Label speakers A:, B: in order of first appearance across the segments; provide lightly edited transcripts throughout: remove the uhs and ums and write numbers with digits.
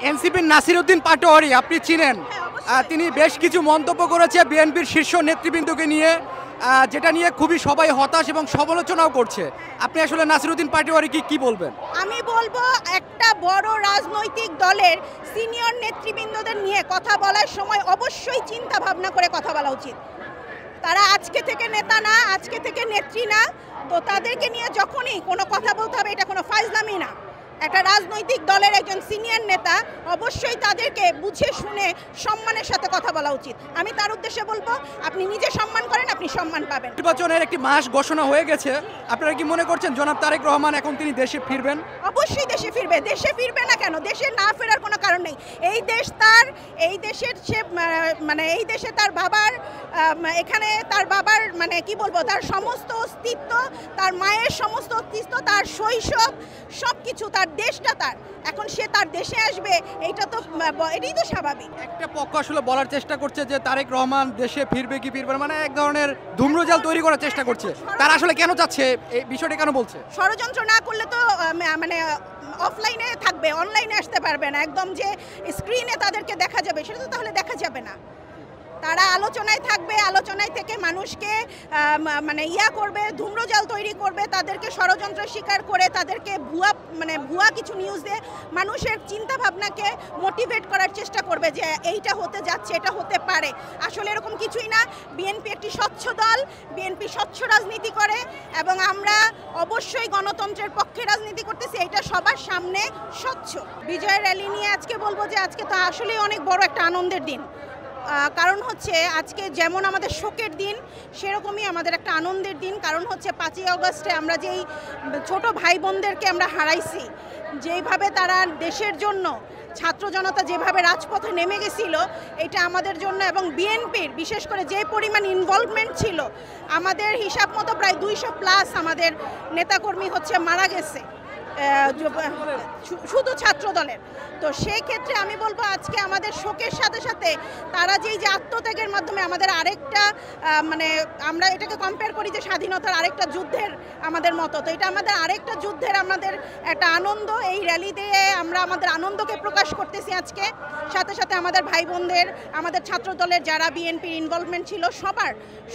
A: এনসিপির নাসিরউদ্দিন পাটোয়ারি আপনি চিনেন, তিনি বেশ কিছু মন্তব্য করেছে বিএনপির শীর্ষ নেতৃবৃন্দকে নিয়ে, যেটা নিয়ে খুবই সবাই হতাশ এবং সমালোচনাও করছে। আপনি আসলে নাসিরউদ্দিন পাটোয়ারি কি বলবেন?
B: আমি বলবো একটা বড় রাজনৈতিক দলের সিনিয়র নেতৃবৃন্দদের নিয়ে কথা বলার সময় অবশ্যই চিন্তা ভাবনা করে কথা বলা উচিত। তারা আজকে থেকে নেতা না, আজকে থেকে নেত্রী না, তো তাদেরকে নিয়ে যখনই কোনো কথা বলতে হবে এটা কোনো ফাজলামি না। একটা রাজনৈতিক দলের একজন সিনিয়র নেতা অবশ্যই তাদেরকে বুঝে শুনে সম্মানের সাথে কথা বলা উচিত। আমি তার উদ্দেশ্যে বলবো, আপনি নিজে সম্মান করেন, আপনি সম্মান পাবেন।
A: নির্বাচনের একটি মাস ঘোষণা হয়ে গেছে, আপনারা কি মনে করছেন জনাব তারেক রহমান এখন তিনি দেশে ফিরবেন?
B: অবশ্যই দেশে ফিরবে। দেশে ফিরবে না কেন? দেশে না ফেরার কোনো কারণ নেই। এই দেশ তার, এই দেশের সে মানে এই দেশে তার বাবার, এখানে তার বাবার মানে কি বলবো, তার সমস্ত অস্তিত্ব, তার মায়ের সমস্ত অস্তিত্ব, তার শৈশব সব কিছু, তার দেশটা তার। এখন সে তার দেশে আসবে, এটাই তো স্বাভাবিক।
A: একটা পক্ষ আসলে বলার চেষ্টা করছে যে তারেক রহমান দেশে ফিরবে কি ফিরবে, মানে এক ধরনের ধূম্রজাল তৈরি করার চেষ্টা করছে। তারা আসলে কেন চাচ্ছে, এই বিষয়টা কেন বলছে?
B: ষড়যন্ত্র না করলে তো মানে অফলাইনে থাকবে, অনলাইনে আসতে পারবে না। একদম যে স্ক্রিনে তাদেরকে দেখা যাবে সেটা তো তাহলে দেখা যাবে না। তারা আলোচনায় থাকবে, আলোচনায় থেকে মানুষকে মানে করবে, ধূম্রজাল তৈরি করবে, তাদেরকে ষড়যন্ত্র স্বীকার করে তাদেরকে ভুয়া কিছু নিউজ দিয়ে মানুষের চিন্তা ভাবনাকে মোটিভেট করার চেষ্টা করবে যে এইটা হতে যাচ্ছে, এটা হতে পারে। আসলে এরকম কিছুই না। বিএনপি একটি স্বচ্ছ দল, বিএনপি স্বচ্ছ রাজনীতি করে এবং আমরা অবশ্যই গণতন্ত্রের পক্ষে রাজনীতি করতেছি, এটা সবার সামনে স্বচ্ছ। বিজয় র্যালি নিয়ে আজকে বলবো যে আজকে তো আসলেই অনেক বড় একটা আনন্দের দিন। কারণ হচ্ছে আজকে যেমন আমাদের শোকের দিন, সেরকমই আমাদের একটা আনন্দের দিন। কারণ হচ্ছে 5ই আগস্টে আমরা যেই ছোট ভাই বোনদেরকে আমরা হারাইছি, যেইভাবে তারা দেশের জন্য, ছাত্র জনতা যেভাবে রাজপথে নেমে গেছিল, এটা আমাদের জন্য এবং বিএনপির বিশেষ করে যে পরিমাণ ইনভলভমেন্ট ছিল, আমাদের হিসাব মতো প্রায় 200+ আমাদের নেতাকর্মী মারা গেছে শুধু ছাত্র দলের। তো সেই ক্ষেত্রে আমি বলবো আজকে আমাদের শোকের সাথে সাথে তারা যেই যে আত্মত্যাগের মাধ্যমে আমাদের আরেকটা মানে আমরা এটাকে কম্পেয়ার করি যে স্বাধীনতার আরেকটা যুদ্ধের আমাদের মতো, তো এটা আমাদের আরেকটা যুদ্ধের আমাদের একটা আনন্দ। এই র্যালি দিয়ে আমরা আমাদের আনন্দকে প্রকাশ করতেছি আজকে। সাথে সাথে আমাদের ভাই বোনদের, আমাদের ছাত্র দলের যারা বিএনপির ইনভলভমেন্ট ছিল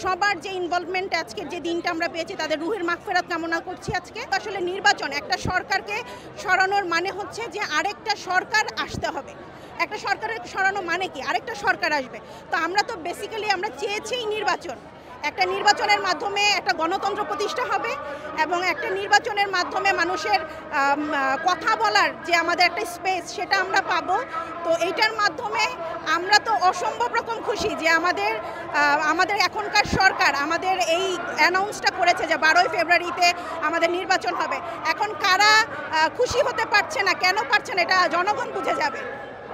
B: সবার যে ইনভলভমেন্ট আজকের যে দিনটা আমরা পেয়েছি, তাদের রুহের মাগফিরাত কামনা করছি। আজকে আসলে নির্বাচন, একটা সরকারকে সরানোর মানে হচ্ছে যে আরেকটা সরকার আসতে হবে। একটা সরকারের সরানো মানে কি? আরেকটা সরকার আসবে। তো আমরা তো বেসিক্যালি আমরা চেয়েছি নির্বাচন, একটা নির্বাচনের মাধ্যমে একটা গণতন্ত্র প্রতিষ্ঠা হবে এবং একটা নির্বাচনের মাধ্যমে মানুষের কথা বলার যে আমাদের একটা স্পেস, সেটা আমরা পাবো। তো এইটার মাধ্যমে আমরা তো অসম্ভব রকম খুশি যে আমাদের এখনকার সরকার আমাদের এই অ্যানাউন্সটা করেছে যে 12ই ফেব্রুয়ারিতে আমাদের নির্বাচন হবে। এখন কারা খুশি হতে পারছে না, কেন পারছে না, এটা জনগণ বুঝে যাবে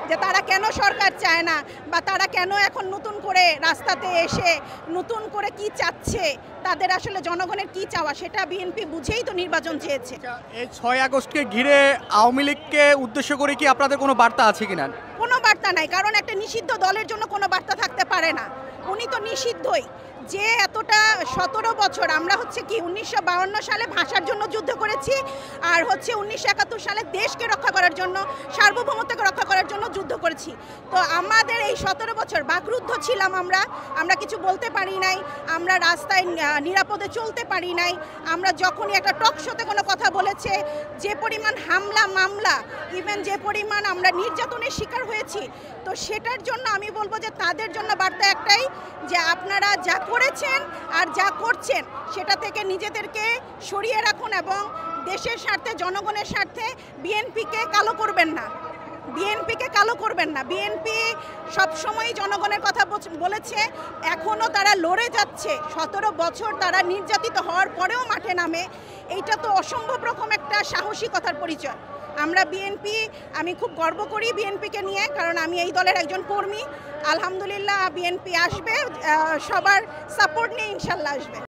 B: যে তারা কেন সরকার চায় না বা তারা কেন এখন নতুন করে রাস্তাতে এসে নতুন করে কি চাচ্ছে, তাদের আসলে জনগণের কি চাওয়া সেটা বিএনপি বুঝেই তো নির্বাচন চেয়েছে।
A: এই 6 আগস্টকে ঘিরে আওয়ামী লীগকে উদ্দেশ্য করে কি আপনাদের কোনো বার্তা আছে কিনা?
B: কোনো বার্তা নাই, কারণ একটা নিষিদ্ধ দলের জন্য কোনো বার্তা থাকতে পারে না। উনি তো নিষিদ্ধই। যে এতটা 17 বছর আমরা কি 1952 সালে ভাষার জন্য যুদ্ধ করেছি, আর 1971 সালে দেশকে রক্ষা করার জন্য, সার্বভৌমত্বকে রক্ষা করার জন্য যুদ্ধ করেছি। তো আমাদের এই 17 বছর বাকরুদ্ধ ছিলাম, আমরা কিছু বলতে পারি নাই, আমরা রাস্তায় নিরাপদে চলতে পারি নাই। আমরা যখনই একটা টক শোতে কোনো কথা বলেছে, যে পরিমাণ হামলা মামলা, ইভেন যে পরিমাণ আমরা নির্যাতনের শিকার হয়েছি, তো সেটার জন্য আমি বলবো যে তাদের জন্য বার্তা একটাই যে আপনারা যা করেছেন আর যা করছেন সেটা থেকে নিজেদেরকে সরিয়ে রাখুন এবং দেশের স্বার্থে, জনগণের স্বার্থে বিএনপিকে কালো করবেন না। বিএনপি সবসময় জনগণের কথা বলেছে, এখনও তারা লড়ে যাচ্ছে। 17 বছর তারা নির্যাতিত হওয়ার পরেও মাঠে নামে, এইটা তো অসম্ভব রকম একটা সাহসিকতার পরিচয়। আমরা বিএনপি, আমি খুব গর্ব করি বিএনপিকে নিয়ে, কারণ আমি এই দলের একজন কর্মী। আলহামদুলিল্লাহ বিএনপি আসবে, সবার সাপোর্ট নিয়ে ইনশাল্লাহ আসবে।